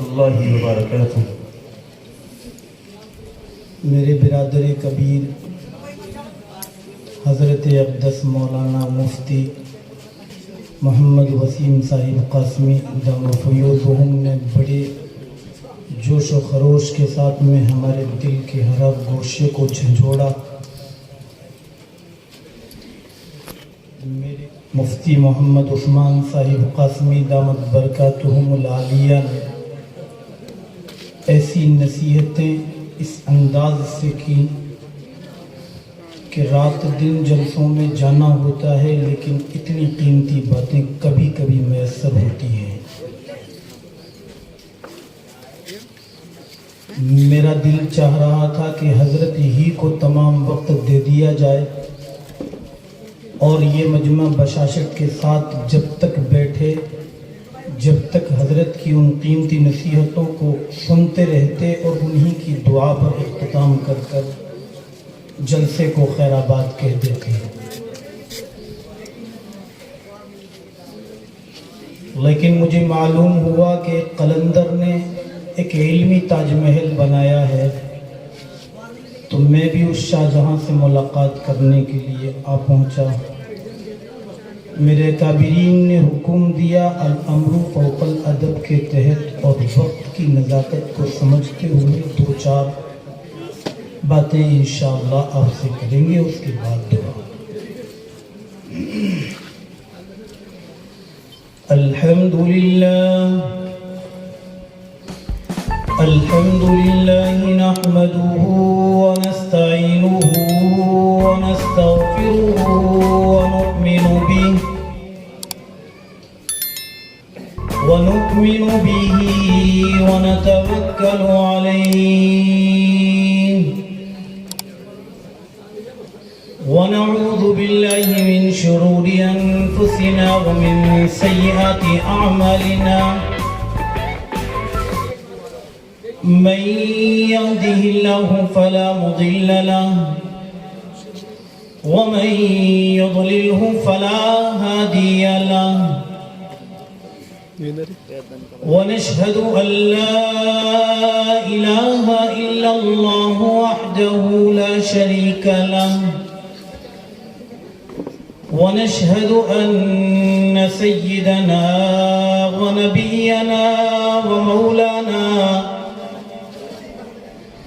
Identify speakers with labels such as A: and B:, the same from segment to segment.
A: اللہ وبرکاتہ۔
B: میرے برادر کبیر حضرت اقدس مولانا مفتی محمد وسیم صاحب قاسمی دام فیوضہم نے بڑے جوش و خروش کے ساتھ میں ہمارے دل کے ہر گوشے کو جھنجھوڑا۔ میرے مفتی محمد عثمان صاحب قاسمی دامت برکاتہم العالیہ نے ایسی نصیحتیں اس انداز سے کی کہ رات دن جلسوں میں جانا ہوتا ہے لیکن اتنی قیمتی باتیں کبھی کبھی میسر ہوتی ہیں۔ میرا دل چاہ رہا تھا کہ حضرت ہی کو تمام وقت دے دیا جائے اور یہ مجمع بشاشت کے ساتھ جب تک بیٹھے جب تک حضرت کی ان قیمتی نصیحتوں کو سنتے رہتے اور انہی کی دعا پر اختتام کر کر جلسے کو خیر آباد کہہ دیتے ہیں۔ لیکن مجھے معلوم ہوا کہ قلندر نے ایک علمی تاج محل بنایا ہے، تو میں بھی اس شاہ جہاں سے ملاقات کرنے کے لیے آ پہنچا۔ میرے کابرین نے حکم دیا الامر فوق الادب کے تحت، اور وقت کی نزاکت کو سمجھتے ہوئے دو چار باتیں انشاءاللہ آپ سے کریں گے، اس کے بعد دعا۔ الحمدللہ نحمده ونستعینه ونستغفره ونؤمن به ونتوکل علیہ، ونعوذ باللہ من شرور انفسنا ومن سیئات اعمالنا، من يهده الله فلا مضل له ومن يضلله فلا هادي له، ونشهد أن لا إله إلا الله وحده لا شريك له، ونشهد أن سيدنا ونبينا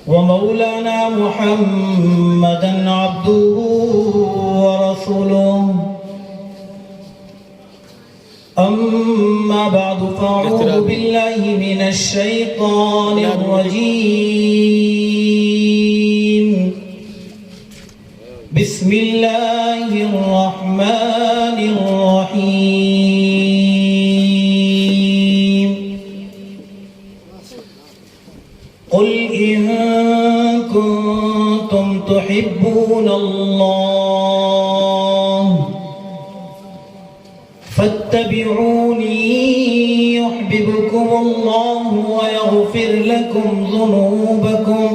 B: ومولانا محمدا عبده ورسوله، أما بعد فأعوذ بالله من الشيطان الرجيم، بسم الله الرحمن الرحيم، قل إن كنتم تحبون الله فاتبعوني يحببكم الله ويغفر لكم ذنوبكم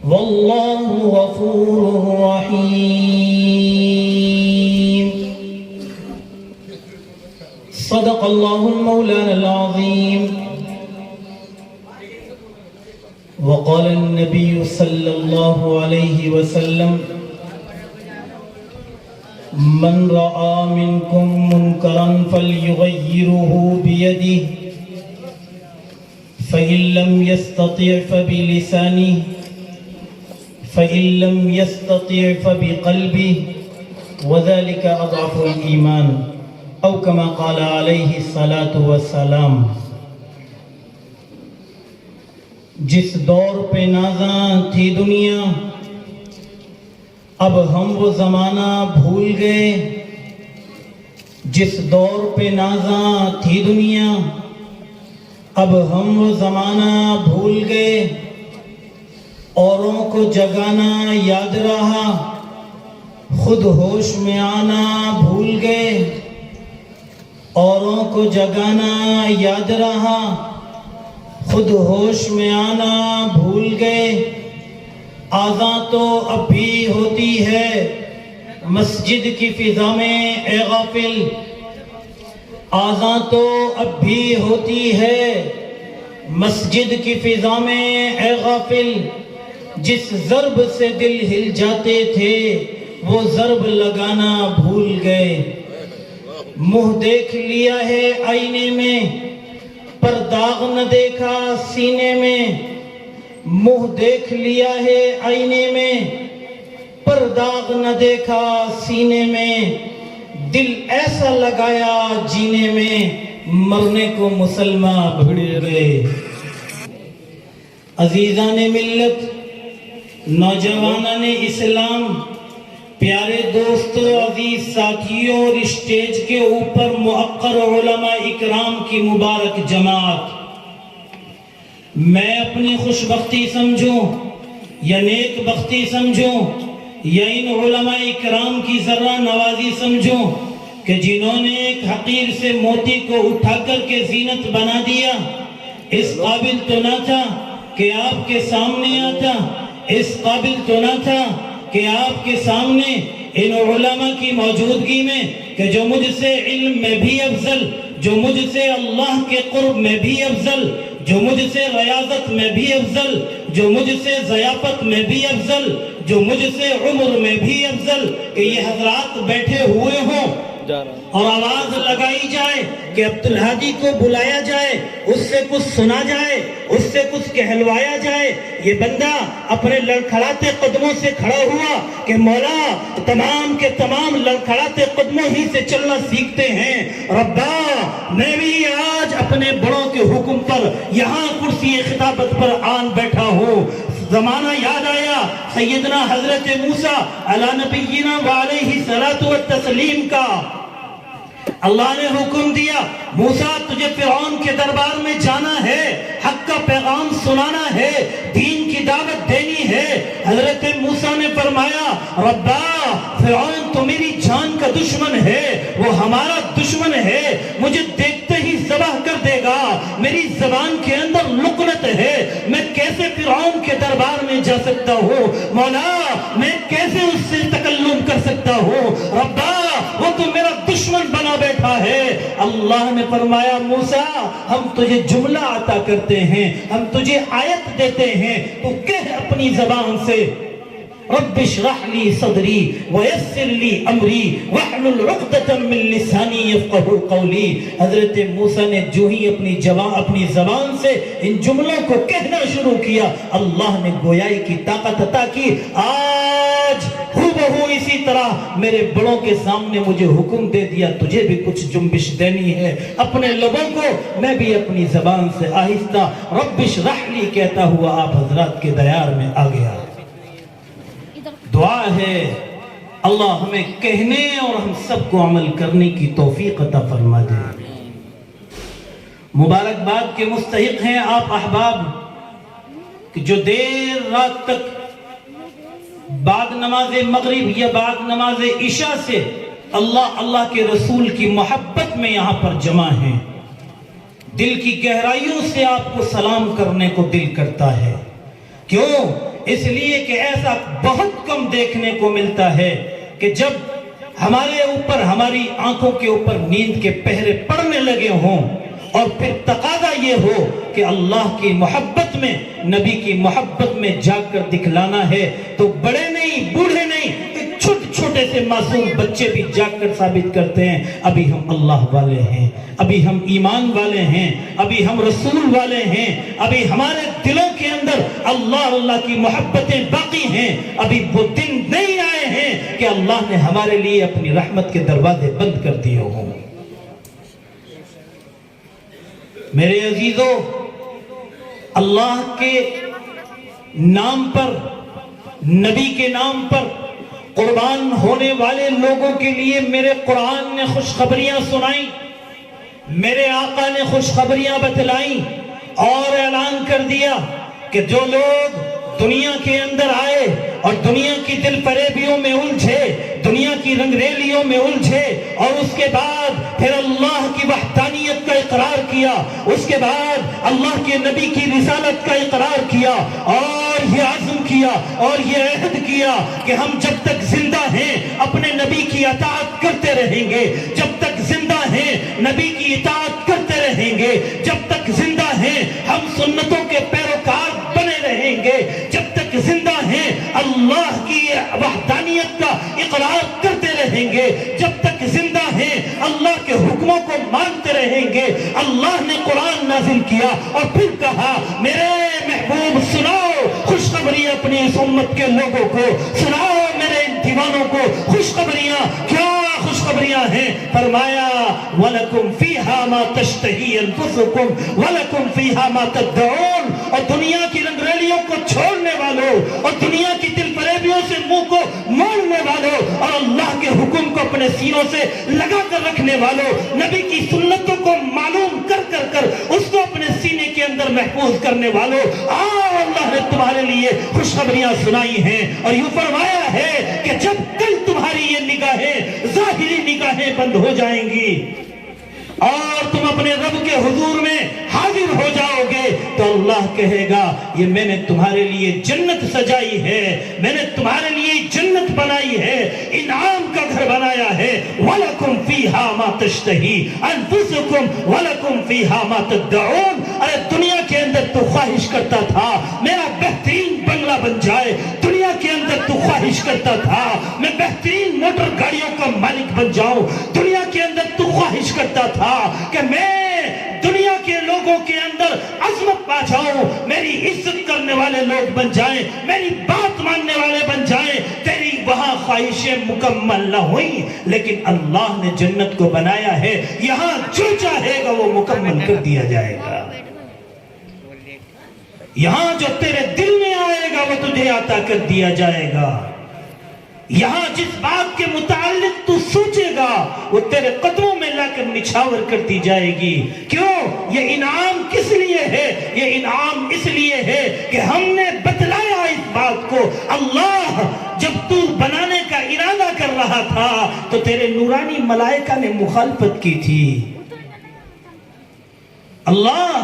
B: والله غفور رحيم، صدق الله المولانا العظيم، وقال النبي صلى الله عليه وسلم من رأى منكم منكرا فليغيره بيده فإن لم يستطع فبلسانه فإن لم يستطع فبقلبه وذلك أضعف الإيمان، أو كما قال عليه الصلاة والسلام۔ جس دور پہ نازاں تھی دنیا، اب ہم وہ زمانہ بھول گئے، جس دور پہ نازاں تھی دنیا، اب ہم وہ زمانہ بھول گئے، اوروں کو جگانا یاد رہا، خود ہوش میں آنا بھول گئے، اوروں کو جگانا یاد رہا، خود ہوش میں آنا بھول گئے، آذان تو اب بھی ہوتی ہے مسجد کی فضا میں اے غافل، آذاں تو اب بھی ہوتی ہے مسجد کی فضا میں اے غافل، جس ضرب سے دل ہل جاتے تھے وہ ضرب لگانا بھول گئے۔ منہ دیکھ لیا ہے آئینے میں پر داغ نہ دیکھا سینے میں، منہ دیکھ لیا ہے آئینے میں پر داغ نہ دیکھا سینے میں، دل ایسا لگایا جینے میں مرنے کو مسلمان بھڑ گئے۔ عزیزان ملت، نوجوانان اسلام، پیارے دوستو، عزیز ساتھیوں، اور اسٹیج کے اوپر موقر علماء اکرام کی مبارک جماعت، میں اپنی خوش بختی سمجھوں یا نیک بختی سمجھوں یا ان علماء اکرام کی ذرہ نوازی سمجھوں کہ جنہوں نے ایک حقیر سے موتی کو اٹھا کر کے زینت بنا دیا، اس قابل تو نہ تھا کہ آپ کے سامنے آتا، اس قابل تو نہ تھا کہ آپ کے سامنے ان علماء کی موجودگی میں، کہ جو مجھ سے علم میں بھی افضل، جو مجھ سے اللہ کے قرب میں بھی افضل، جو مجھ سے ریاضت میں بھی افضل، جو مجھ سے ضیافت میں بھی افضل، جو مجھ سے عمر میں بھی افضل، کہ یہ حضرات بیٹھے ہوئے ہوں اور آواز لگائی جائے کہ عبدالہادی کو بلایا جائے، اس سے کچھ سنا جائے، اس سے کچھ کہلوایا جائے۔ یہ بندہ اپنے لڑکھڑاتے قدموں سے کھڑا ہوا کہ مولا تمام کے تمام لڑکھڑاتے قدموں ہی سے چلنا سیکھتے ہیں۔ ربا میں بھی آج اپنے بڑوں کے حکم پر یہاں کرسی خطابت پر آن بیٹھا ہوں۔ زمانہ یاد آیا سیدنا حضرت موسیٰ علی نبینا وعلیہ الصلاۃ والتسلیم کا۔ اللہ نے حکم دیا، موسیٰ تجھے فرعون کے دربار میں جانا ہے، حق کا پیغام سنانا ہے، دین کی دعوت دینی ہے۔ حضرت موسیٰ نے فرمایا، ربا فرعون تو میری جان کا دشمن ہے، وہ ہمارا دشمن ہے، مجھے دیکھتے ہی ذبح کر دے گا، میری زبان کے اندر لکنت ہے، میں کیسے فرعون کے دربار میں جا سکتا ہوں؟ مولا میں کیسے اس سے تکلم کر سکتا ہوں؟ ربا وہ تو میرا دشمن بنا بیٹھا ہے۔ اللہ نے فرمایا، موسیٰ ہم تجھے جملہ عطا کرتے ہیں، ہم تجھے آیت دیتے ہیں، تو کہہ اپنی زبان سے، رب اشرح لی صدری ویسر لی امری واحلل عقدۃ من لسانی یفقہوا قولی۔ حضرت موسیٰ نے جو ہی اپنی زبان سے ان جملوں کو کہنا شروع کیا، اللہ نے گویائی کی طاقت عطا کی۔ آج ہو اسی طرح میرے بڑوں کے سامنے مجھے حکم دے دیا، تجھے بھی کچھ جنبش دینی ہے اپنے لبوں کو۔ میں بھی اپنی زبان سے آہستہ رب اشرح لی کہتا ہوا آپ حضرات کے دیار میں آ گیا۔ دعا ہے اللہ ہمیں کہنے اور ہم سب کو عمل کرنے کی توفیق عطا فرما دے۔ مبارکباد کے مستحق ہیں آپ احباب کہ جو دیر رات تک بعد نماز مغرب یا بعد نماز عشاء سے اللہ کے رسول کی محبت میں یہاں پر جمع ہیں۔ دل کی گہرائیوں سے آپ کو سلام کرنے کو دل کرتا ہے۔ کیوں؟ اس لیے کہ ایسا بہت کم دیکھنے کو ملتا ہے کہ جب ہمارے اوپر، ہماری آنکھوں کے اوپر نیند کے پہرے پڑنے لگے ہوں اور پھر تقاضا یہ ہو کہ اللہ کی محبت میں، نبی کی محبت میں جاگ کر دکھلانا ہے، تو بڑے نہیں، بوڑھے نہیں، چھوٹے سے معصوم بچے بھی جاگ کر ثابت کرتے ہیں ابھی ہم اللہ والے ہیں، ابھی ہم ایمان والے ہیں، ابھی ہم رسول والے ہیں، ابھی ہمارے دلوں کے اندر اللہ کی محبتیں باقی ہیں، ابھی وہ دن نہیں آئے ہیں کہ اللہ نے ہمارے لیے اپنی رحمت کے دروازے بند کر دیے ہوں۔ میرے عزیزو، اللہ کے نام پر، نبی کے نام پر قربان ہونے والے لوگوں کے لیے میرے قرآن نے خوشخبریاں سنائیں، میرے آقا نے خوشخبریاں بتلائیں اور اعلان کر دیا کہ جو لوگ دنیا کے اندر آئے اور دنیا کی دل فریبیوں میں الجھے، دنیا کی رنگریلیوں میں الجھے، اور اس کے بعد پھر اللہ کی وحدانیت کا اقرار کیا، اس کے بعد اللہ کے نبی کی رسالت کا اقرار کیا، اور یہ عزم کیا اور یہ عہد کیا کہ ہم جب تک زندہ ہیں اپنے نبی کی اطاعت کرتے رہیں گے، جب تک زندہ ہیں نبی کی اطاعت کرتے رہیں گے، جب تک زندہ ہیں ہم سنتوں کے پیروکار بنے رہیں گے، جب تک زندہ ہیں اللہ کی وحدانیت کا اقرار کرتے رہیں گے، جب تک زندہ ہیں اللہ کے حکموں کو مانتے رہیں گے۔ اللہ نے قرآن نازل کیا اور پھر کہا میرے محبوب سناؤ خوشخبریاں اپنی اس امت کے لوگوں کو، سناؤ میرے ان دیوانوں کو خوشخبریاں۔ کیا خوشخبریاں ہیں؟ فرمایا وَلَكُمْ فِيهَا مَا تَشْتَهِي أَنفُسُكُمْ وَلَكُمْ فِيهَا مَا تَدَّعُونَ۔ اور دنیا کی رنگریلیوں کو چھوڑنے والوں اور دنیا کی دل فریبیوں سے منہ کو موڑنے والوں اور اللہ کے حکم کو اپنے سینوں سے لگا کر رکھنے والوں، نبی کی سنتوں کو معلوم کر اس کو اپنے سینے کے اندر محفوظ کرنے والوں، اللہ نے تمہارے لیے خوشخبریاں سنائی ہیں اور یوں فرمایا ہے کہ جب کل تمہاری یہ نگاہیں ظاہری نگاہیں بند ہو جائیں گی اور تم اپنے رب کے حضور میں حاضر ہو جاؤ گے تو اللہ کہے گا یہ میں نے تمہارے لیے جنت سجائی ہے، میں نے تمہارے لیے جنت بنائی ہے، انعام کا گھر بنایا ہے۔ وَلَكُمْ فِيهَا مَا تَشْتَهِي أَنفُسُكُمْ وَلَكُمْ فِيهَا مَا تَدَّعُونَ۔ ارے دنیا کے اندر تو خواہش کرتا تھا میرا بہترین بنگلہ بن جائے، دنیا کے اندر تو خواہش کرتا تھا میں بہترین موٹر گاڑیوں کا مالک بن جاؤں، دنیا کے اندر تو خواہش کرتا تھا کہ میں دنیا کے لوگوں کے اندر عظمت پا جاؤں، میری عزت کرنے والے لوگ بن جائیں، میری بات ماننے والے بن جائیں، تیری وہاں خواہشیں مکمل نہ ہوئیں، لیکن اللہ نے جنت کو بنایا ہے، یہاں جو چاہے گا وہ مکمل کر دیا جائے گا، یہاں جو تیرے دل میں آئے گا وہ تجھے عطا کر دیا جائے گا، یہاں جس بات کے متعلق تو سوچے گا وہ تیرے قدموں میں لا کر نچھاور کر دی جائے گی۔ کیوں؟ یہ انعام کس لیے ہے؟ یہ انعام اس لیے ہے کہ ہم نے بتلایا اس بات کو۔ اللہ جب تو بنانے کا ارادہ کر رہا تھا تو تیرے نورانی ملائکہ نے مخالفت کی تھی۔ اللہ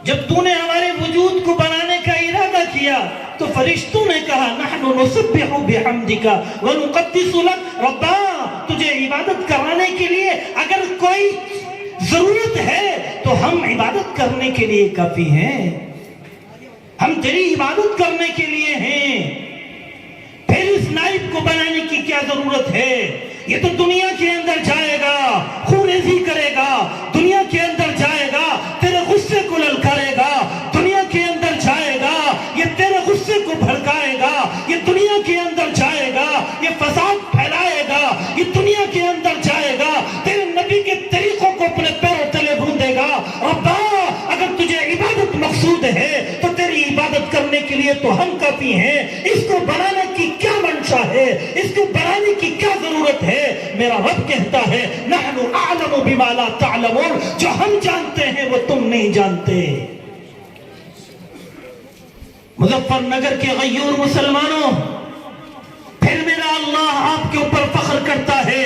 B: جب تو نے ہمارے وجود کو بنانے کا ارادہ کیا تو فرشتوں نے کہا نحن نسبح بحمدک ونقدس لک۔ ربا تجھے عبادت کرانے کے لیے اگر کوئی ضرورت ہے تو ہم عبادت کرنے کے لیے کافی ہیں، ہم تیری عبادت کرنے کے لیے ہیں، پھر اس نائب کو بنانے کی کیا ضرورت ہے؟ یہ تو دنیا کے اندر جائے گا، خونریزی کرے گا، دنیا کے اندر جائے گا، تیرے غصے کو للکارے گا، دنیا کے اندر جائے گا، یہ تیرے غصے کو بھڑکائے گا، یہ دنیا کے اندر جائے گا، یہ فساد پھیلائے گا، یہ دنیا کے اندر جائے گا، تیرے نبی کے طریقوں کو اپنے پیروں تلے بھوندے گا۔ ربا اگر تجھے عبادت مقصود ہے تو تیری عبادت کرنے کے لیے تو ہم کافی ہیں، اس کو بنانے کی کیا منشا ہے، اس کو بنانے کی کیا ضرورت ہے؟ میرا رب کہتا ہے نحن اعلم بما لا تعلمون، جو ہم جانتے ہیں وہ تم نہیں جانتے۔ مظفر نگر کے غیور مسلمانوں، پھر میرا اللہ آپ کے اوپر فخر کرتا ہے،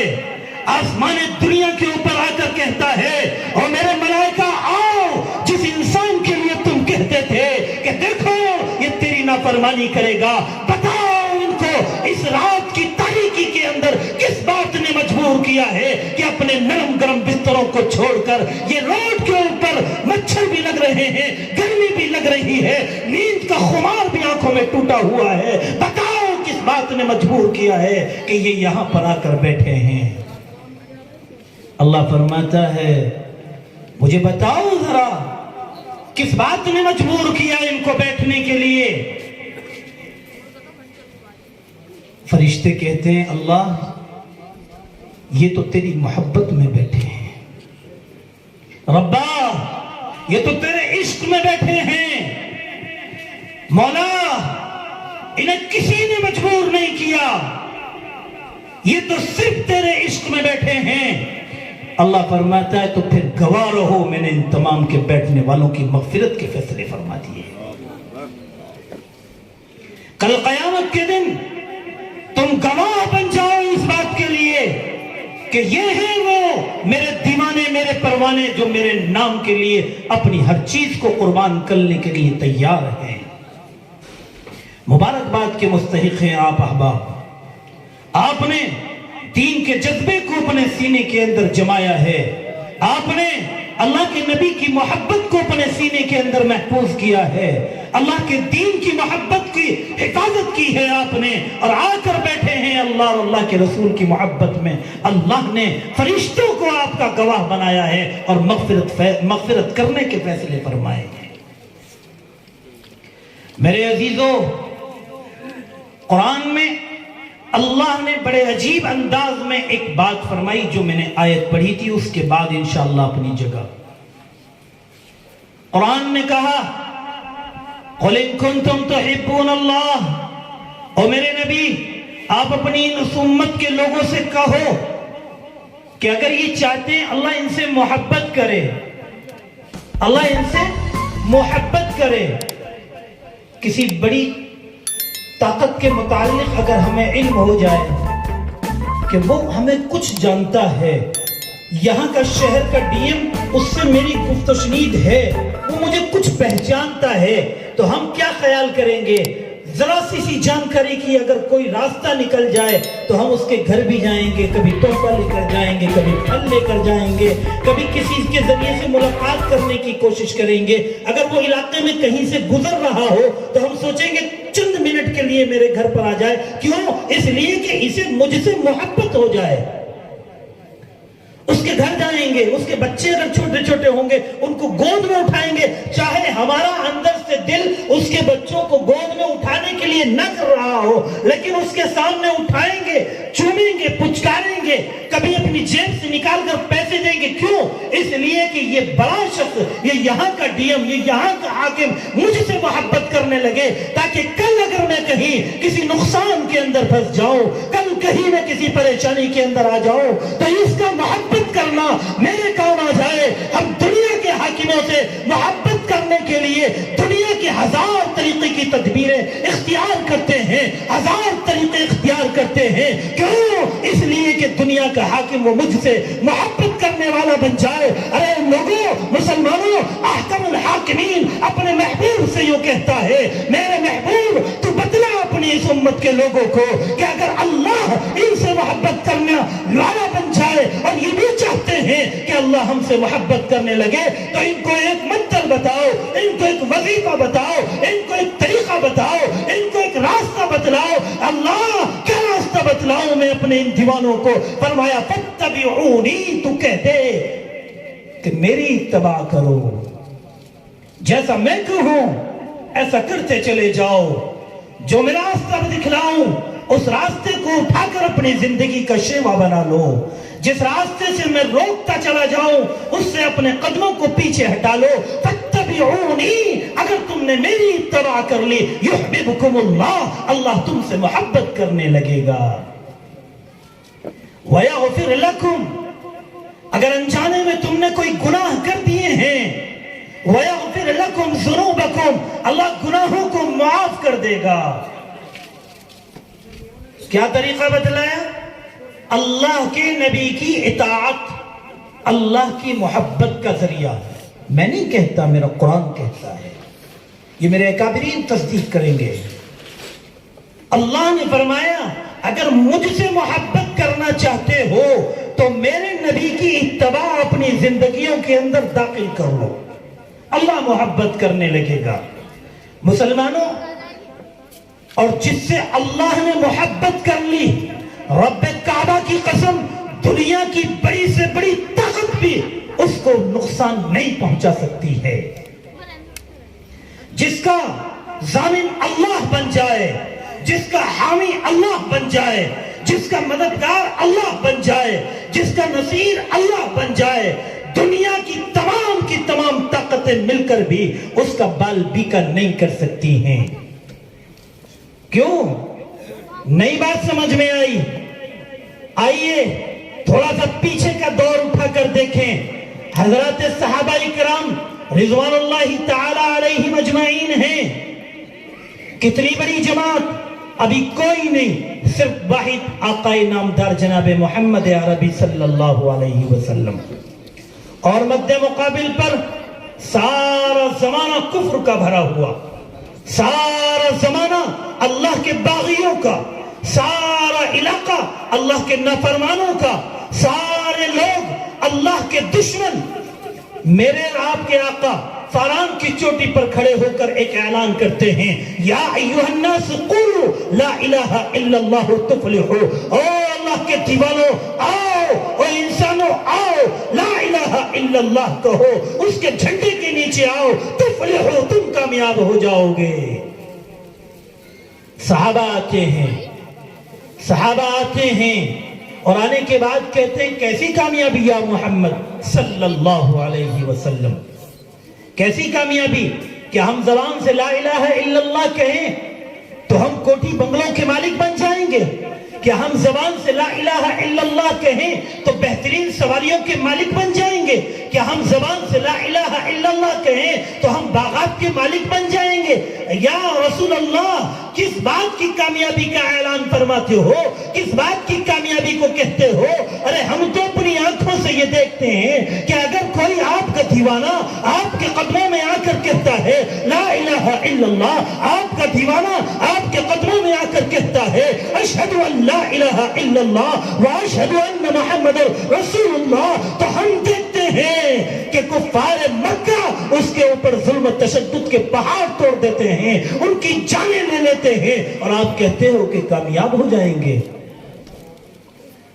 B: آسمان دنیا کے اوپر آ کر کہتا ہے اور میرے ملائکہ آؤ، جس انسان کے لیے تم کہتے تھے کہ دیکھو یہ تیری نافرمانی کرے گا، بتاؤ ان کو اس رات کی تاریکی کے اندر کس بات نے مجبور کیا ہے کہ اپنے نرم گرم بستروں کو چھوڑ کر یہ روڈ کے اوپر مچھر بھی لگ رہے ہیں، گرمی بھی لگ رہی ہے، نیند کا خمار بھی آنکھوں میں ٹوٹا ہوا ہے، بتاؤ کس بات نے مجبور کیا ہے کہ یہ یہاں پر آ کر بیٹھے ہیں؟ اللہ فرماتا ہے مجھے بتاؤ ذرا کس بات نے مجبور کیا ان کو بیٹھنے کے لیے؟ فرشتے کہتے ہیں اللہ یہ تو تیری محبت میں بیٹھے ہیں، ربا یہ تو تیرے عشق میں بیٹھے ہیں، مولا انہیں کسی نے مجبور نہیں کیا، یہ تو صرف تیرے عشق میں بیٹھے ہیں۔ اللہ فرماتا ہے تو پھر گواہ رہو میں نے ان تمام کے بیٹھنے والوں کی مغفرت کے فیصلے فرما دیے۔ کل قیامت کے دن تم گواہ بن جاؤ اس بات کے لیے کہ یہ ہیں وہ میرے دیوانے، میرے پروانے جو میرے نام کے لیے اپنی ہر چیز کو قربان کرنے کے لیے تیار ہیں۔ مبارکباد کے مستحق ہیں آپ احباب، آپ نے دین کے جذبے کو اپنے سینے کے اندر جمایا ہے، آپ نے اللہ کے نبی کی محبت کو اپنے سینے کے اندر محفوظ کیا ہے، اللہ کے دین کی محبت کی حفاظت کی ہے آپ نے، اور آ کر بیٹھے ہیں اللہ اور اللہ کے رسول کی محبت میں۔ اللہ نے فرشتوں کو آپ کا گواہ بنایا ہے اور مغفرت کرنے کے فیصلے فرمائے ہیں۔ میرے عزیزو، قرآن میں اللہ نے بڑے عجیب انداز میں ایک بات فرمائی جو میں نے آیت پڑھی تھی، اس کے بعد انشاءاللہ اپنی جگہ۔ قرآن نے کہا قُلْ إِن كُنْتُمْ تُحِبُّونَ اللَّهَ، او میرے نبی آپ اپنی اس امت کے لوگوں سے کہو کہ اگر یہ چاہتے ہیں اللہ ان سے محبت کرے، اللہ ان سے محبت کرے۔ کسی بڑی طاقت کے متعلق اگر ہمیں علم ہو جائے کہ وہ ہمیں کچھ جانتا ہے، یہاں کا شہر کا ڈی ایم اس سے میری گفت و شنید ہے، وہ مجھے کچھ پہچانتا ہے، تو ہم کیا خیال کریں گے؟ ذرا سی جانکاری کی اگر کوئی راستہ نکل جائے تو ہم اس کے گھر بھی جائیں گے، کبھی تحفہ لے کر جائیں گے، کبھی پھل لے کر جائیں گے، کبھی کسی کے ذریعے سے ملاقات کرنے کی کوشش کریں گے۔ اگر وہ علاقے میں کہیں سے گزر رہا ہو تو ہم سوچیں گے چند منٹ کے لیے میرے گھر پر آ جائے، کیوں؟ اس لیے کہ اسے مجھ سے محبت ہو جائے۔ اس کے گھر جائیں گے، اس کے بچے اگر چھوٹے چھوٹے ہوں گے ان کو گود میں اٹھائیں گے، چاہے ہمارا اندر سے دل اس کے بچوں کو گود میں اٹھانے کے لیے نہ کر رہا ہو، لیکن اس کے سامنے اٹھائیں گے، چومیں گے، پچکاریں گے، کبھی اپنی جیب سے نکال کر پیسے دیں گے۔ کیوں؟ اس لیے کہ یہ بڑا شخص، یہ یہاں کا ڈی ایم، یہ یہاں کا حاکم مجھ سے محبت کرنے لگے، تاکہ کل اگر میں کہیں کسی نقصان کے اندر پھنس جاؤں، کل کہیں میں کسی پریشانی کے اندر آ جاؤں تو اس کا محبت کرنا میرے کام آ جائے۔ ہم دنیا کے حاکموں سے محبت کرنے کے لیے دنیا کے ہزار طریقے کی تدبیریں اختیار کرتے ہیں، ہزار طریقے اختیار کرتے ہیں۔ کیوں؟ اس لیے کہ دنیا کا حاکم وہ مجھ سے محبت کرنے والا بن جائے۔ ارے لوگوں، مسلمانوں، احکم الحاکمین اپنے محبوب سے یوں کہتا ہے، میرے محبوب تو بتلا اپنی اس امت کے لوگوں کو کہ اگر اللہ ان سے محبت کرنے والا بن جائے اور یہ بھی چاہتے ہیں کہ اللہ ہم سے محبت کرنے لگے، تو ان کو ایک منتر بتاؤ، ان کو ایک وظیفہ بتاؤ، ان کو ایک طریقہ بتاؤ، ان کو ایک راستہ بتلاؤ۔ اللہ کیا راستہ بتلاؤں میں اپنے ان دیوانوں کو؟ فرمایا فاتبعونی، تو کہہ دے کہ میری اتباع کرو، جیسا میں کہوں ایسا کرتے چلے جاؤ، جو میں راستہ دکھلاؤں اس راستے کو اٹھا کر اپنی زندگی کا شیوا بنا لو، جس راستے سے میں روکتا چلا جاؤں اس سے اپنے قدموں کو پیچھے ہٹا لو۔ فاتبعونی، اگر تم نے میری اتباع کر لی، یحببکم اللہ، اللہ تم سے محبت کرنے لگے گا۔ وَيَغْفِرْ لَكُمْ، اگر انجانے میں تم نے کوئی گناہ کر دیے ہیں، وَيَغْفِرْ لَكُمْ ذُنُوبَكُمْ، اللہ گناہوں کو معاف کر دے گا۔ کیا طریقہ بتلایا؟ اللہ کے نبی کی اطاعت اللہ کی محبت کا ذریعہ ہے۔ میں نہیں کہتا، میرا قرآن کہتا ہے، یہ میرے اکابرین تصدیق کریں گے۔ اللہ نے فرمایا اگر مجھ سے محبت کرنا چاہتے ہو تو میرے نبی کی اتباع اپنی زندگیوں کے اندر داخل کر لو، اللہ محبت کرنے لگے گا۔ مسلمانوں، اور جس سے اللہ نے محبت کر لی، رب کعبہ کی قسم، دنیا کی بڑی سے بڑی طاقت بھی اس کو نقصان نہیں پہنچا سکتی ہے۔ جس کا ضامن اللہ بن جائے، جس کا حامی اللہ بن جائے، جس کا مددگار اللہ بن جائے، جس کا نصیر اللہ بن جائے، دنیا کی تمام طاقتیں مل کر بھی اس کا بال بیکا نہیں کر سکتی ہیں۔ کیوں؟ نئی بات سمجھ میں آئی؟ آئیے تھوڑا سا پیچھے کا دور اٹھا کر دیکھیں۔ حضرات صحابہ کرام رضوان اللہ تعالی علیہم اجمعین ہیں، کتنی بڑی جماعت، ابھی کوئی نہیں، صرف واحد آقا نامدار جناب محمد عربی صلی اللہ علیہ وسلم، اور مد مقابل پر سارا زمانہ کفر کا بھرا ہوا، سارا زمانہ اللہ کے باغیوں کا، سارا علاقہ اللہ کے نافرمانوں کا، سارے لوگ اللہ کے دشمن، میرے اور آپ کے آقا فاران کی چوٹی پر کھڑے ہو کر ایک اعلان کرتے ہیں، یا ایھا الناس قولوا لا الہ الا اللہ تفلحوا، او اللہ کے دیوانوں آؤ، او انسانوں آؤ، لا الہ الا اللہ کہو، اس کے جھنڈے کے نیچے آؤ، تفلحوا، تم کامیاب ہو جاؤ گے۔ صحابہ آتے ہیں، صحابہ آتے ہیں اور آنے کے بعد کہتے ہیں کیسی کامیابی یا محمد صلی اللہ علیہ وسلم، کیسی کامیابی کہ ہم زبان سے لا الہ الا اللہ کہیں تو ہم کوٹھی بنگلوں کے مالک بن جائیں گے، کہ ہم زبان سے لا الہ الا اللہ کہیں تو بہترین سواریوں کے مالک بن جائیں گے، کہ ہم زبان سے لا الہ الا اللہ کہیں تو ہم باغات کے مالک بن جائیں گے۔ یا رسول اللہ، کس بات کی کامیابی کا اعلان فرماتے ہو، کس بات کی کامیابی کو کہتے ہو؟ ارے ہم تو اپنی آنکھوں سے یہ دیکھتے ہیں کہ اگر کوئی آپ کا دیوانہ آپ کے قدموں میں آ کر کہتا ہے لا الہ الا اللہ، آپ کا دیوانہ آپ کے قدموں میں آ کر کہتا ہے اشہد ان لا الہ الا اللہ واشہد ان محمد رسول اللہ، تو ہم دیکھتے ہیں کہ کفار مکہ اس کے اوپر ظلم و تشدد کے پہاڑ توڑ دیتے ہیں، ان کی جانیں لے لیتے ہیں، اور آپ کہتے ہو کہ کامیاب ہو جائیں گے،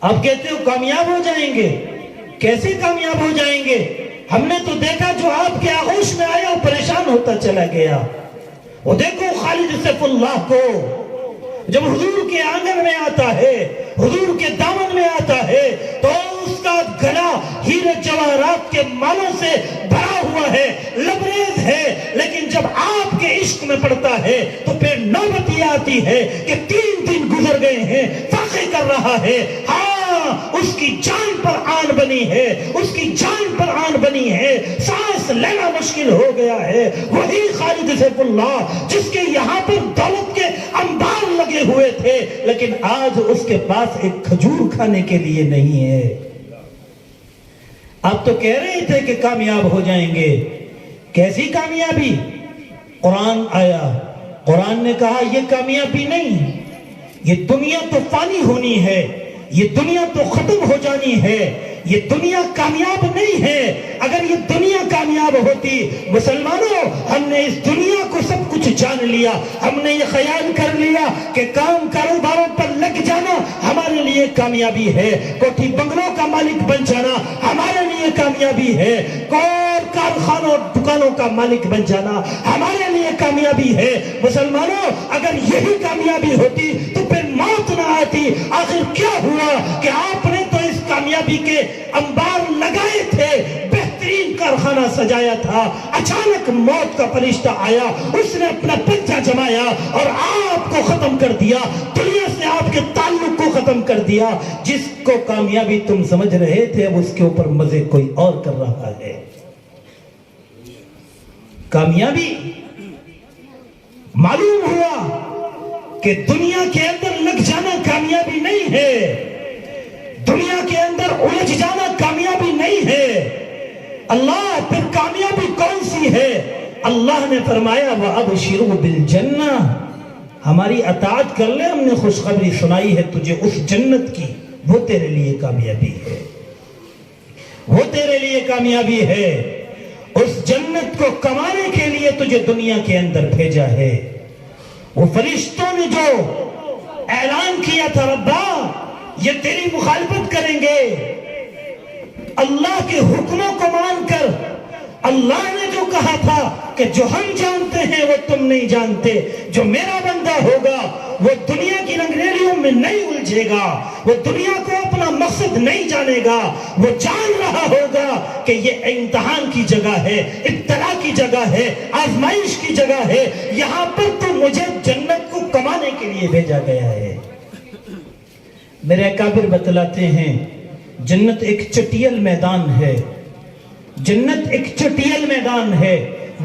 B: آپ کہتے ہو کامیاب ہو جائیں گے۔ کیسے کامیاب ہو جائیں گے؟ ہم نے تو دیکھا جو آپ کے آغوش میں آیا وہ پریشان ہوتا چلا گیا۔ وہ دیکھو خالد سیف اللہ کو، جب حضور کے آنگن میں آتا ہے، حضور کے دامن میں آتا ہے تو اس کا گلا ہیرے جواہرات کے مالوں سے بھرا ہوا ہے، لبریز ہے، لیکن جب آپ کے عشق میں پڑتا ہے تو پھر نوبت یہ آتی ہے کہ 3 دن گزر گئے ہیں، فاقے کر رہا ہے، ہاں اس کی جان پر آن بنی ہے، اس کی جان پر آن بنی ہے، سانس لینا مشکل ہو گیا ہے۔ وہی خالد سیف اللہ جس کے یہاں پر دولت کے انبار لگے ہوئے تھے، لیکن آج اس کے پاس ایک کھجور کھانے کے لیے نہیں ہے۔ آپ تو کہہ رہے تھے کہ کامیاب ہو جائیں گے، کیسی کامیابی؟ قرآن آیا، قرآن نے کہا یہ کامیابی نہیں، یہ دنیا تو فانی ہونی ہے، یہ دنیا تو ختم ہو جانی ہے، یہ دنیا کامیاب نہیں ہے۔ اگر یہ دنیا کامیاب ہوتی، مسلمانوں ہم نے اس دنیا کو سب کچھ جان لیا، ہم نے یہ خیال کر لیا کہ کام کاروباروں پر لگ جانا ہمارے لیے کامیابی ہے، کوٹھی بنگلوں کا مالک بن جانا ہمارے لیے کامیابی ہے، کارخانوں اور دکانوں کا مالک بن جانا ہمارے لیے کامیابی ہے۔ مسلمانوں اگر یہی کامیابی ہوتی تو پھر موت نہ آتی۔ آخر کیا ہوا کہ آپ نے تو اس کامیابی کے انبار لگائے تھے، بہترین کارخانہ سجایا تھا، اچانک موت کا فرشتہ آیا، اس نے اپنا پنجہ جمایا اور آپ کو ختم کر دیا، دنیا سے آپ کے تعلق کو ختم کر دیا۔ جس کو کامیابی تم سمجھ رہے تھے اب اس کے اوپر مزے کوئی اور کر رہا ہے۔ کامیابی معلوم ہوا کہ دنیا کے اندر لگ جانا کامیابی نہیں ہے، دنیا کے اندر الجھ جانا کامیابی نہیں ہے۔ اللہ پھر کامیابی کون سی ہے؟ اللہ نے فرمایا وَأَبْشِرُوا بِالْجَنَّةِ، ہماری اطاعت کر لے، ہم نے خوشخبری سنائی ہے تجھے اس جنت کی، وہ تیرے لیے کامیابی ہے، وہ تیرے لیے کامیابی ہے۔ اس جنت کو کمانے کے لیے تجھے دنیا کے اندر بھیجا ہے۔ وہ فرشتوں نے جو اعلان کیا تھا ربا یہ تیری مخالفت کریں گے، اللہ کے حکموں کو مان کر، اللہ نے جو کہا تھا کہ جو ہم جانتے ہیں وہ تم نہیں جانتے، جو میرا بندہ ہوگا وہ دنیا کی رنگریلیوں میں نہیں الجھے گا، وہ دنیا کو اپنا مقصد نہیں جانے گا، وہ جان رہا ہوگا کہ یہ امتحان کی جگہ ہے، ابتلا کی جگہ ہے، آزمائش کی جگہ ہے، یہاں پر تو مجھے جنت کو کمانے کے لیے بھیجا گیا ہے۔ میرے اکابر بتلاتے ہیں جنت ایک چٹیل میدان ہے، جنت ایک چٹیل میدان ہے،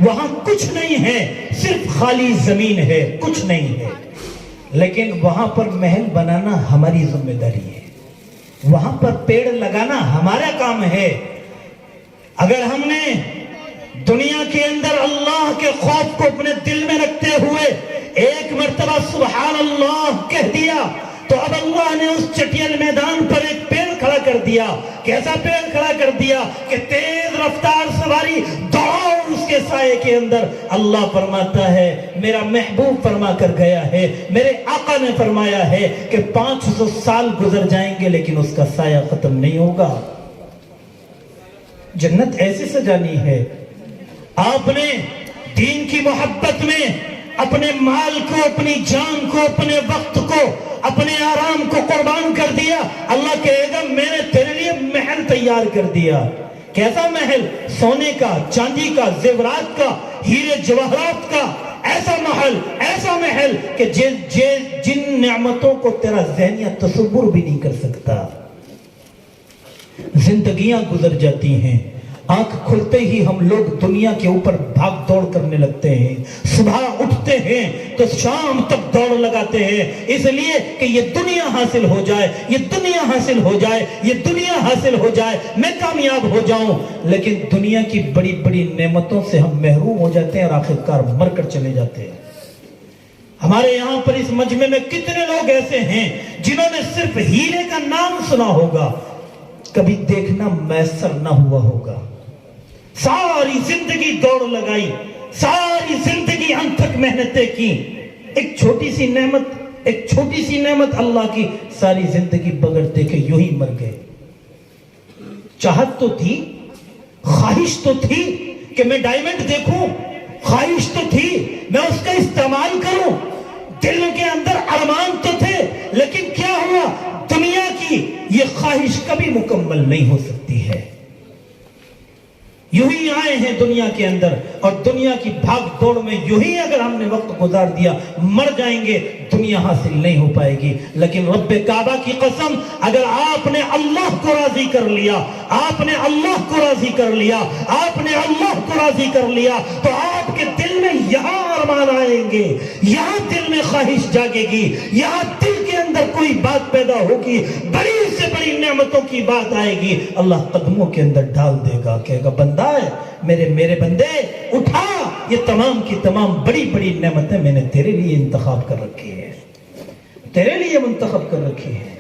B: وہاں کچھ نہیں ہے، صرف خالی زمین ہے، کچھ نہیں ہے، لیکن وہاں پر محل بنانا ہماری ذمہ داری ہے، وہاں پر پیڑ لگانا ہمارا کام ہے۔ اگر ہم نے دنیا کے اندر اللہ کے خوف کو اپنے دل میں رکھتے ہوئے ایک مرتبہ سبحان اللہ کہہ دیا، دیا, کیسا پیڑ کھڑا کر دیا کہ تیز رفتار سواری دوڑ اس کے سائے کے اندر. اللہ فرماتا ہے, میرا محبوب فرما کر گیا ہے, میرے آقا نے فرمایا ہے کہ 500 سال گزر جائیں گے لیکن اس کا سایہ ختم نہیں ہوگا. جنت ایسے سجانی ہے. آپ نے دین کی محبت میں اپنے مال کو, اپنی جان کو, اپنے وقت کو, اپنے آرام کو قربان کر دیا. اللہ کہے گا میں نے تیرے لیے محل تیار کر دیا. کیسا محل؟ سونے کا, چاندی کا, زیورات کا, ہیرے جواہرات کا. ایسا محل کہ جن نعمتوں کو تیرا ذہنیہ تصور بھی نہیں کر سکتا. زندگیاں گزر جاتی ہیں, آنکھ کھلتے ہی ہم لوگ دنیا کے اوپر بھاگ دوڑ کرنے لگتے ہیں. صبح اٹھتے ہیں تو شام تک دوڑ لگاتے ہیں, اس لیے کہ یہ دنیا حاصل ہو جائے, یہ دنیا حاصل ہو جائے, یہ دنیا حاصل ہو جائے, میں کامیاب ہو جاؤں. لیکن دنیا کی بڑی بڑی نعمتوں سے ہم محروم ہو جاتے ہیں اور آخرکار مر کر چلے جاتے ہیں. ہمارے یہاں پر اس مجمع میں کتنے لوگ ایسے ہیں جنہوں نے صرف ہیرے کا نام سنا ہوگا, کبھی دیکھنا میسر نہ ہوا ہوگا. ساری زندگی دوڑ لگائی, ساری زندگی انتھک محنتیں کی, ایک چھوٹی سی نعمت اللہ کی, ساری زندگی بغیر دیکھے یوں ہی مر گئے. چاہت تو تھی, خواہش تو تھی کہ میں ڈائمنڈ دیکھوں, خواہش تو تھی میں اس کا استعمال کروں, دل کے اندر ارمان تو تھے, لیکن کیا ہوا؟ دنیا کی یہ خواہش کبھی مکمل نہیں ہو سکتی ہے. یوں ہی آئے ہیں دنیا کے اندر اور دنیا کی بھاگ دوڑ میں یوں ہی اگر ہم نے وقت گزار دیا مر جائیں گے, دنیا حاصل نہیں ہو پائے گی. لیکن رب کعبہ کی قسم, اگر آپ نے اللہ کو راضی کر لیا, آپ نے اللہ کو راضی کر لیا, آپ نے اللہ کو راضی کر لیا, تو آپ کے دل میں یہاں ارمان آئیں گے, یہاں دل میں خواہش جاگے گی, یہاں دل کے اندر کوئی بات پیدا ہوگی, بڑی سے بڑی نعمتوں کی بات آئے گی. اللہ قدموں کے اندر ڈال دے گا, کہے گا بندہ ہے میرے بندے اٹھا, یہ تمام کی تمام بڑی بڑی نعمتیں میں نے تیرے لیے انتخاب کر رکھی ہے, تیرے لیے منتخب کر رکھی ہے,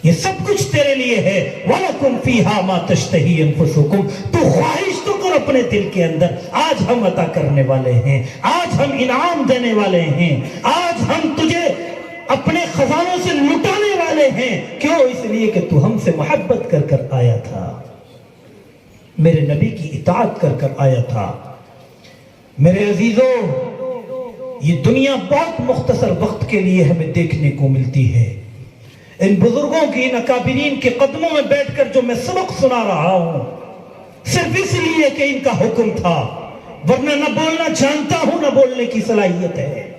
B: یہ سب کچھ تیرے لیے ہے. وَلَكُمْ فِيهَا مَا تَشْتَهِي أَنفُسُكُمْ, تو خواہش تو کر اپنے دل کے اندر. آج ہم عطا کرنے والے ہیں, آج ہم انعام دینے والے ہیں, آج ہم تجھے اپنے خزانوں سے لٹانے والے ہیں. کیوں؟ اس لیے کہ تو ہم سے محبت کر کر آیا تھا, میرے نبی کی اطاعت کر کر آیا تھا. میرے عزیزوں, یہ دنیا بہت مختصر وقت کے لیے ہمیں دیکھنے کو ملتی ہے. ان بزرگوں کی, ان اکابرین کے قدموں میں بیٹھ کر جو میں سبق سنا رہا ہوں, صرف اس لیے کہ ان کا حکم تھا, ورنہ نہ بولنا جانتا ہوں نہ بولنے کی صلاحیت ہے.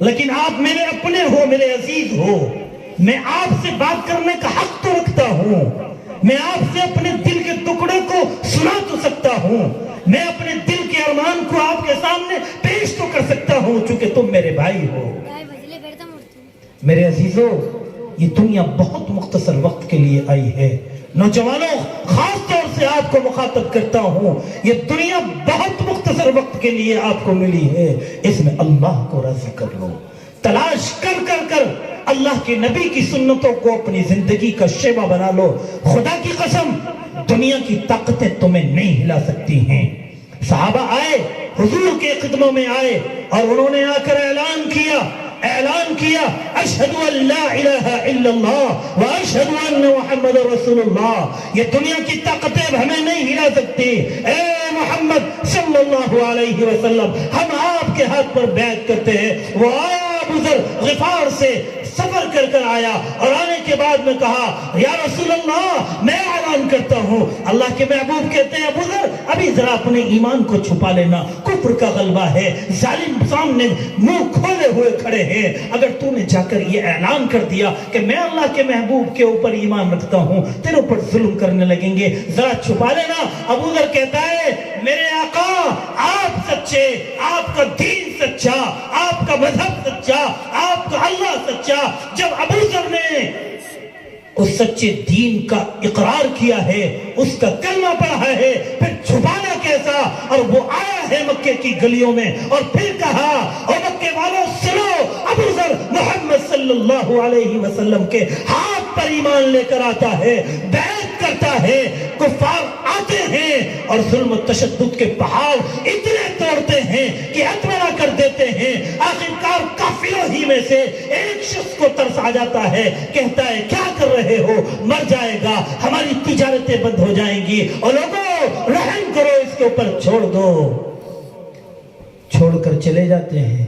B: لیکن آپ میرے اپنے ہو, میرے عزیز ہو, میں آپ سے بات کرنے کا حق تو رکھتا ہوں, میں آپ سے اپنے دل کے ٹکڑے کو سنا تو سکتا ہوں, میں اپنے دل کے ارمان کو آپ کے سامنے پیش تو کر سکتا ہوں, چونکہ تم میرے بھائی ہو. میرے عزیزوں, یہ دنیا بہت مختصر وقت کے لیے آئی ہے. نوجوانوں, خاص طور سے آپ کو مخاطب کرتا ہوں, یہ دنیا بہت مختصر وقت کے لیے آپ کو ملی ہے, اس میں اللہ کو راضی کر لو. تلاش کر کر کر اللہ کے نبی کی سنتوں کو اپنی زندگی کا شیوا بنا لو. خدا کی قسم, دنیا کی طاقتیں تمہیں نہیں ہلا سکتی ہیں. صحابہ آئے, حضور کے قدموں میں آئے اور انہوں نے آ کر اعلان کیا اشہد ان لا الہ الا اللہ و اشہد ان محمد رسول اللہ. یہ دنیا کی طاقتیں ہمیں نہیں ہلا سکتی. اے محمد صلی اللہ علیہ وسلم, ہم آپ کے ہاتھ پر بیعت کرتے ہیں. وہ آیا ابو ذر غفار سے سفر کر کر آیا اور آنے کے بعد میں کہا یا رسول اللہ, میں اعلان کرتا ہوں. اللہ کے محبوب کہتے ہیں ابو ذر, ابھی ذرا اپنے ایمان کو چھپا لینا, کفر کا غلبہ ہے, ظالم سامنے منہ کھولے ہوئے کھڑے ہیں. اگر تو نے جا کر یہ اعلان کر دیا کہ میں اللہ کے محبوب کے اوپر ایمان رکھتا ہوں, تیرے اوپر ظلم کرنے لگیں گے, ذرا چھپا لینا. ابو ذر کہتا ہے میرے آقا, آپ سچے, آپ کا دین سچا, آپ کا مذہب سچا, آپ کا اللہ سچا. جب ابو ذر نے اس سچے دین کا اقرار کیا ہے, اس کا کلمہ پڑھا ہے, پھر چھپانا کیسا؟ اور وہ آیا ہے مکے کی گلیوں میں اور پھر کہا اور مکے والوں سنو, ابو ذر محمد صلی اللہ علیہ وسلم کے ہاتھ آپ پر ایمان لے کر آتا ہے، بیعت کرتا ہے، کفار آتے ہیں اور ظلم و تشدد کے پہاڑ اتنے توڑتے ہیں کہ اتمنا کر دیتے ہیں۔ آخرکار قافلوں ہی میں سے ایک شخص کو ترس آ جاتا ہے، کہتا ہے کیا کر رہے ہو، مر جائے گا، ہماری تجارتیں بند ہو جائیں گی، اور لوگوں رحم کرو، اس کے اوپر چھوڑ دو۔ چھوڑ کر چلے جاتے ہیں،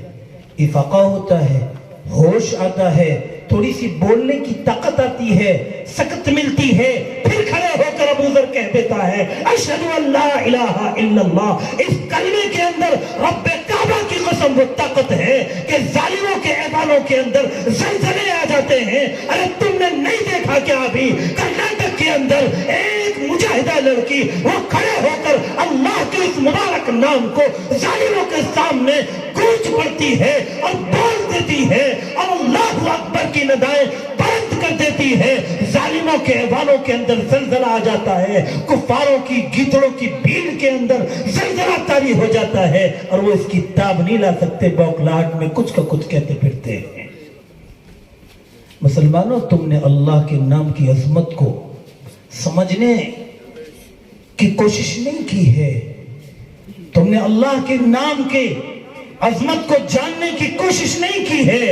B: افاقہ ہوتا ہے، ہوش آتا ہے، تھوڑی سی بولنے کی طاقت آتی ہے، سکت ملتی ہے، پھر کھڑے ہو کر ابو ذر کہہ دیتا ہے اشہدو ان لا الہ الا اللہ۔ اس کلمے کے اندر رب کعبہ کی قسم وہ طاقت ہے کہ ظالموں کے ایوانوں کے اندر زلزلے آ جاتے ہیں۔ ارے تم نے نہیں دیکھا کیا ابھی کرناٹک کے اندر ایک مجاہدہ لڑکی وہ کھڑے ہو کر اللہ کے اس مبارک نام کو ظالموں کے سامنے گونج پڑتی ہے اور بول دیتی ہے اور اللہ اکبر کی ندائیں بلند کر دیتی ہے، ظالموں کے ایوانوں کے اندر زلزلہ آ جاتا ہے، کفاروں کی گیدڑوں کی بھیڑ کے اندر زلزلہ طاری ہو جاتا ہے، اور وہ اس کی تاب نہیں لا سکتے، بوکلاہٹ میں کچھ کا کچھ کہتے پھرتے ہیں۔ مسلمانوں، تم نے اللہ کے نام کی عظمت کو سمجھنے کی کوشش نہیں کی ہے، تم نے اللہ کے نام کے عظمت کو جاننے کی کوشش نہیں کی ہے۔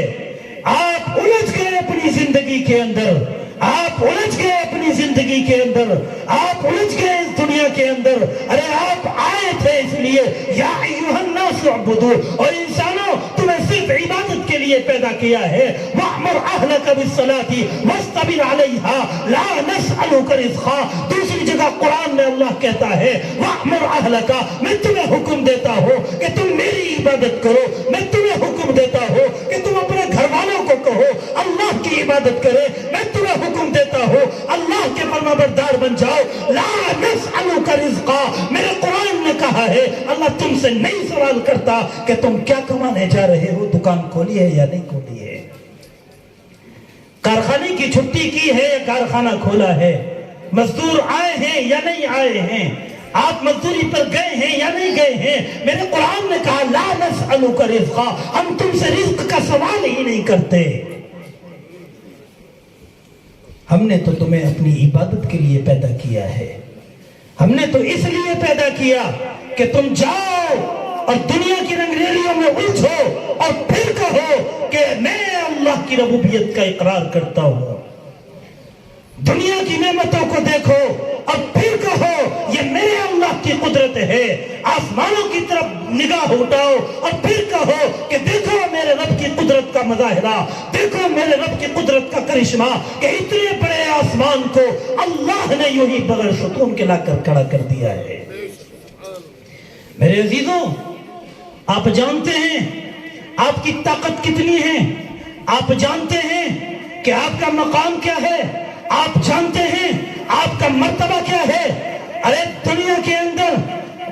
B: آپ الجھ گئے اپنی زندگی کے اندر، آپ الجھ گئے اپنی زندگی کے اندر، آپ الجھ گئے اس دنیا کے اندر۔ ارے آپ آئے تھے اس لیے یا ایھا الناس اعبدوا، اور انسانوں تمہیں صرف عبادت کے لیے پیدا کیا ہے۔ وَأْمُرْ أَهْلَكَ بِالصَّلَاةِ وَاسْتَبِرْ عَلَيْهَا لَا نَسْأَلُكَ رِزْقًا۔ دوسری جگہ قرآن میں اللہ کہتا ہے وَأْمُرْ أَهْلَكَ، میں تمہیں حکم دیتا ہوں کہ تم میری عبادت کرو، میں تمہیں حکم دیتا ہوں کہ تم اپنے گھر والوں کو کہو اللہ کی عبادت کرے، میں تمہیں حکم دیتا ہوں اللہ کے فرمانبردار بن جاؤ۔ لا نسألک رزقا، میرے قرآن نے کہا ہے اللہ تم سے نہیں سوال کرتا کہ تم کیا کمانے جا رہے ہو، دکان کھولی ہے یا نہیں کھولی ہے، کارخانے کی چھٹی کی ہے یا کارخانہ کھولا ہے، مزدور آئے ہیں یا نہیں آئے ہیں، آپ مزدوری پر گئے ہیں یا نہیں گئے ہیں۔ میرے قرآن نے کہا لا نسألک رزقا، ہم تم سے رزق کا سوال ہی نہیں کرتے، ہم نے تو تمہیں اپنی عبادت کے لیے پیدا کیا ہے، ہم نے تو اس لیے پیدا کیا کہ تم جاؤ اور دنیا کی رنگریلیوں میں الجھو اور پھر کہو کہ میں اللہ کی ربوبیت کا اقرار کرتا ہوں۔ دنیا کی نعمتوں کو دیکھو اور پھر کہو یہ میرے اللہ کی قدرت ہے۔ آسمانوں کی طرف نگاہ اٹھاؤ اور پھر کہو کہ دیکھو میرے رب کی قدرت کا مظاہرہ، دیکھو میرے رب کی قدرت کا کرشمہ کہ اتنے بڑے آسمان کو اللہ نے یوں ہی بغیر ستون کے لا کر کھڑا کر دیا ہے۔ میرے عزیزوں، آپ جانتے ہیں آپ کی طاقت کتنی ہے، آپ جانتے ہیں کہ آپ کا مقام کیا ہے، آپ جانتے ہیں آپ کا مرتبہ کیا ہے۔ ارے دنیا کے اندر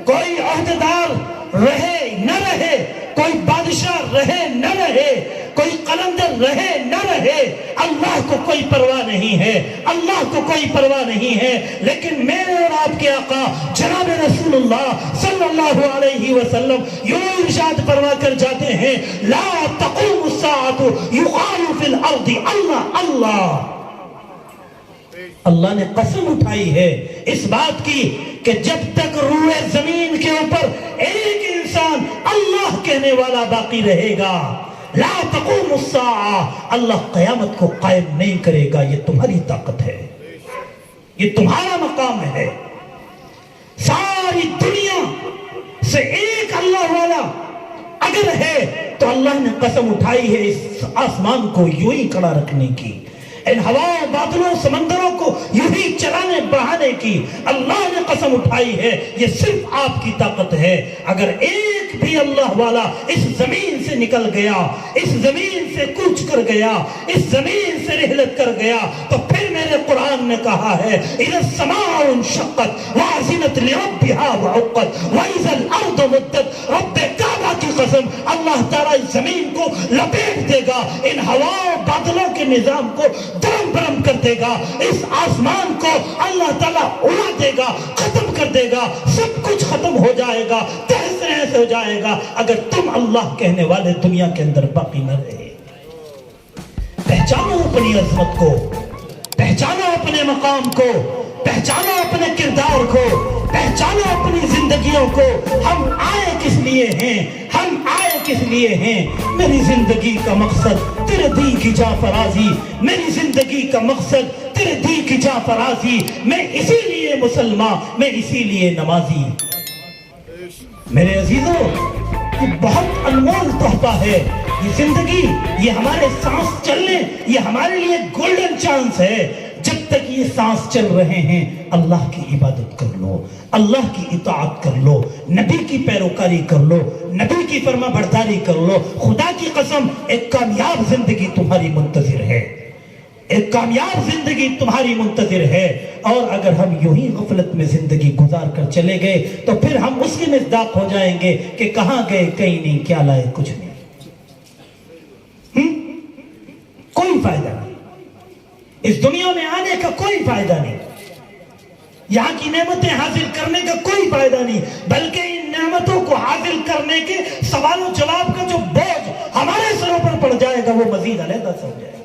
B: کوئی عہدیدار رہے نہ رہے، کوئی بادشاہ رہے نہ رہے، کوئی قلندر رہے نہ رہے، اللہ کو کوئی پرواہ نہیں ہے، اللہ کو کوئی پرواہ نہیں ہے۔ لیکن میرے اور آپ کے آقا جناب رسول اللہ صلی اللہ علیہ وسلم یوں ارشاد فرما کر جاتے ہیں لا تقوم الساعة يقال في الارض اللہ اللہ۔ اللہ نے قسم اٹھائی ہے اس بات کی کہ جب تک روئے زمین کے اوپر ایک انسان اللہ کہنے والا باقی رہے گا لا تقوم الساعہ، اللہ قیامت کو قائم نہیں کرے گا۔ یہ تمہاری طاقت ہے، یہ تمہارا مقام ہے۔ ساری دنیا سے ایک اللہ والا اگر ہے تو اللہ نے قسم اٹھائی ہے اس آسمان کو یوں ہی کھڑا رکھنے کی، ان ہواؤں بادلوں سمندروں کو یوں ہی چلانے بڑھانے کی اللہ نے قسم اٹھائی ہے۔ یہ صرف آپ کی طاقت ہے۔ اگر ایک بھی اللہ والا اس زمین سے نکل گیا، اس زمین سے کوچ کر گیا، اس زمین سے رحلت کر گیا، تو پھر میرے قرآن نے کہا ہے اذا السماء انشقت وأذنت لربها وحقت وإذا الأرض مدت، رب کعبہ کی قسم اللہ تعالیٰ اس زمین کو لپیٹ دے گا، ان ہواؤں بادلوں کے نظام کو درم برم کر دے گا، اس آسمان کو اللہ تعالیٰ اڑا دے گا، ختم کر دے گا، سب کچھ ختم ہو جائے گا، تہس نہس ہو جائے گا اگر تم اللہ کہنے والے دنیا کے اندر باقی نہ رہے۔ پہچانو اپنی عظمت کو، پہچانو اپنے مقام کو، پہچانو اپنے کردار کو، پہچانو اپنی زندگیوں کو. ہم آئے کس لیے ہیں؟ ہم آئے کس لیے ہیں؟ میری زندگی کا مقصد تیرے دی کی جا فرازی، میری زندگی کا مقصد تیرے دی کی جا فرازی. میں اسی لیے مسلمان، میں اسی لیے نمازی. میرے عزیزوں، یہ بہت انمول تحفہ ہے. یہ زندگی، یہ ہمارے سانس چلنے، یہ ہمارے لیے گولڈن چانس ہے. جب تک یہ سانس چل رہے ہیں اللہ کی عبادت کر لو، اللہ کی اطاعت کر لو، نبی کی پیروکاری کر لو، نبی کی فرما برداری کر لو. خدا کی قسم ایک کامیاب زندگی تمہاری منتظر ہے، ایک کامیاب زندگی تمہاری منتظر ہے. اور اگر ہم یوں ہی غفلت میں زندگی گزار کر چلے گئے تو پھر ہم اس کے مصداق ہو جائیں گے کہ کہاں گئے کہیں نہیں، کیا لائے کچھ نہیں. کوئی فائدہ نہیں، اس دنیا میں آنے کا کوئی فائدہ نہیں، یہاں کی نعمتیں حاصل کرنے کا کوئی فائدہ نہیں، بلکہ ان نعمتوں کو حاصل کرنے کے سوال و جواب کا جو بوجھ ہمارے سروں پر پڑ جائے گا وہ مزید علیحدہ سے ہو جائے گا.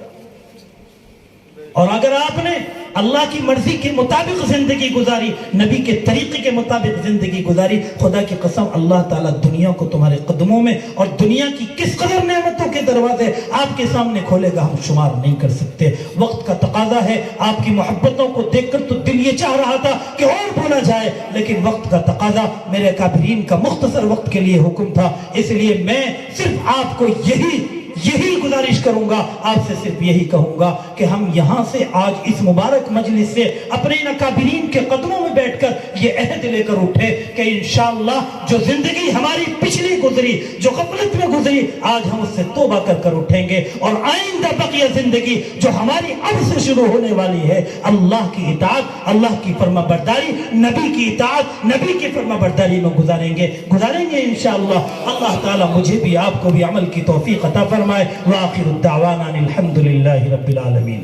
B: اور اگر آپ نے اللہ کی مرضی کے مطابق زندگی گزاری، نبی کے طریقے کے مطابق زندگی گزاری، خدا کی قسم اللہ تعالیٰ دنیا کو تمہارے قدموں میں، اور دنیا کی کس قدر نعمتوں کے دروازے آپ کے سامنے کھولے گا ہم شمار نہیں کر سکتے. وقت کا تقاضا ہے. آپ کی محبتوں کو دیکھ کر تو دل یہ چاہ رہا تھا کہ اور بھولا جائے، لیکن وقت کا تقاضا میرے اکابرین کا مختصر وقت کے لیے حکم تھا. اس لیے میں صرف آپ کو یہی گزارش کروں گا، آپ سے صرف یہی کہوں گا کہ ہم یہاں سے آج اس مبارک مجلس سے اپنے اکابرین کے قدموں میں بیٹھ کر یہ عہد لے کر اٹھے کہ انشاءاللہ جو زندگی ہماری پچھلی گزری، جو غفلت میں گزری، آج ہم اس سے توبہ کر کر اٹھیں گے، اور آئندہ بقیہ زندگی جو ہماری اب سے شروع ہونے والی ہے اللہ کی اطاعت، اللہ کی فرما برداری، نبی کی اطاعت، نبی کی فرما برداری میں گزاریں گے انشاءاللہ. اللہ تعالیٰ مجھے بھی آپ کو بھی عمل کی توفیق عطا فرمائے. وآخر الدعوانا الحمد للہ رب العالمین.